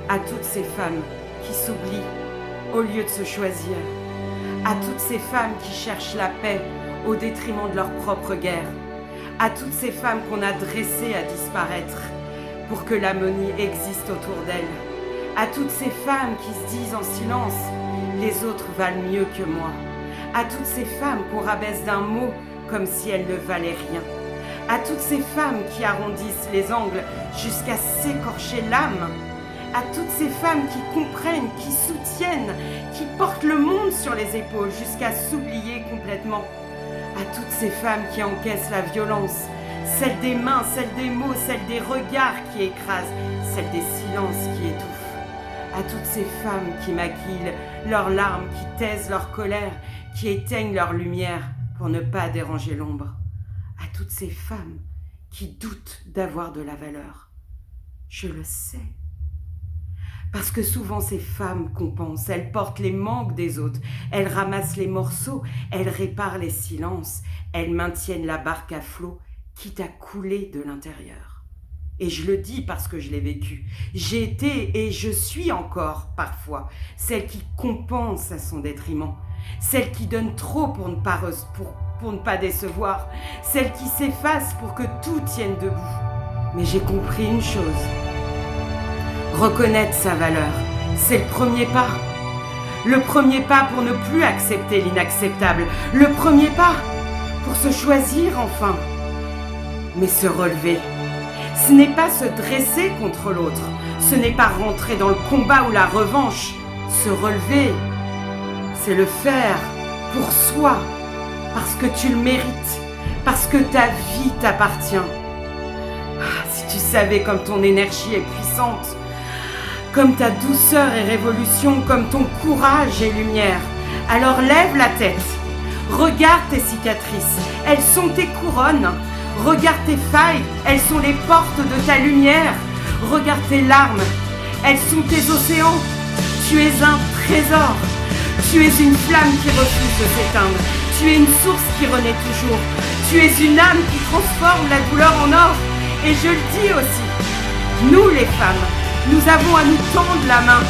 à toutes ces femmes qui s'oublient au lieu de se choisir, à toutes ces femmes qui cherchent la paix au détriment de leur propre guerre, à toutes ces femmes qu'on a dressées à disparaître pour que l'harmonie existe autour d'elles, à toutes ces femmes qui se disent en silence « les autres valent mieux que moi », à toutes ces femmes qu'on rabaisse d'un mot comme si elles ne valaient rien, à toutes ces femmes qui arrondissent les angles jusqu'à s'écorcher l'âme, à toutes ces femmes qui comprennent, qui soutiennent, qui portent le monde sur les épaules jusqu'à s'oublier complètement, à toutes ces femmes qui encaissent la violence, celle des mains, celle des mots, celle des regards qui écrasent, celle des silences qui étouffent, à toutes ces femmes qui maquillent leurs larmes, qui taisent leur colère, qui éteignent leur lumière pour ne pas déranger l'ombre, à toutes ces femmes qui doutent d'avoir de la valeur. Je le sais. Parce que souvent ces femmes compensent, elles portent les manques des autres, elles ramassent les morceaux, elles réparent les silences, elles maintiennent la barque à flot, quitte à couler de l'intérieur. Et je le dis parce que je l'ai vécu. J'ai été et je suis encore parfois celle qui compense à son détriment, celle qui donne trop pour ne pas décevoir, celle qui s'efface pour que tout tienne debout. Mais j'ai compris une chose. Reconnaître sa valeur, c'est le premier pas. Le premier pas pour ne plus accepter l'inacceptable. Le premier pas pour se choisir enfin. Mais se relever, ce n'est pas se dresser contre l'autre. Ce n'est pas rentrer dans le combat ou la revanche. Se relever, c'est le faire pour soi, parce que tu le mérites, parce que ta vie t'appartient. Ah, si tu savais comme ton énergie est puissante, comme ta douceur est révolution, comme ton courage est lumière. Alors lève la tête, regarde tes cicatrices, elles sont tes couronnes. Regarde tes failles, elles sont les portes de ta lumière. Regarde tes larmes, elles sont tes océans. Tu es un trésor, tu es une flamme qui refuse de s'éteindre. Tu es une source qui renaît toujours. Tu es une âme qui transforme la douleur en or. Et je le dis aussi, nous les femmes, nous avons à nous tendre la main.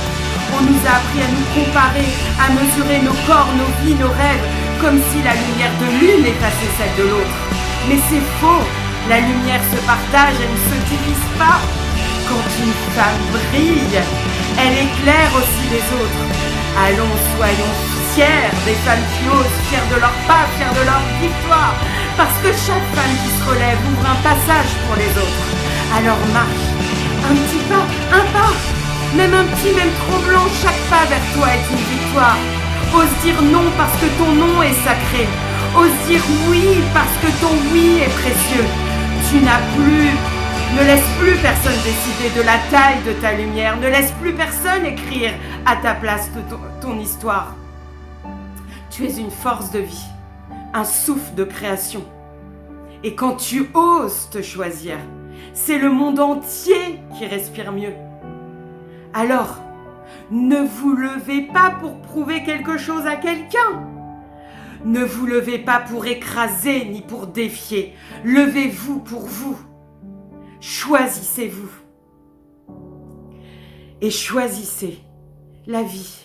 On nous a appris à nous comparer, à mesurer nos corps, nos vies, nos rêves, comme si la lumière de l'une effaçait celle de l'autre. Mais c'est faux, la lumière se partage, elle ne se divise pas. Quand une femme brille, elle éclaire aussi les autres. Allons, soyons fiers des femmes qui osent, fiers de leur pas, fiers de leur victoire. Parce que chaque femme qui se relève ouvre un passage pour les autres. Alors marche, un petit pas, un pas, même un petit, même trop blanc, chaque pas vers toi est une victoire. Ose dire non parce que ton non est sacré. Ose dire oui parce que ton oui est précieux. Tu n'as plus, ne laisse plus personne décider de la taille de ta lumière. Ne laisse plus personne écrire à ta place ton histoire. Tu es une force de vie, un souffle de création. Et quand tu oses te choisir, c'est le monde entier qui respire mieux. Alors, ne vous levez pas pour prouver quelque chose à quelqu'un. Ne vous levez pas pour écraser ni pour défier. Levez-vous pour vous. Choisissez-vous. Et choisissez la vie.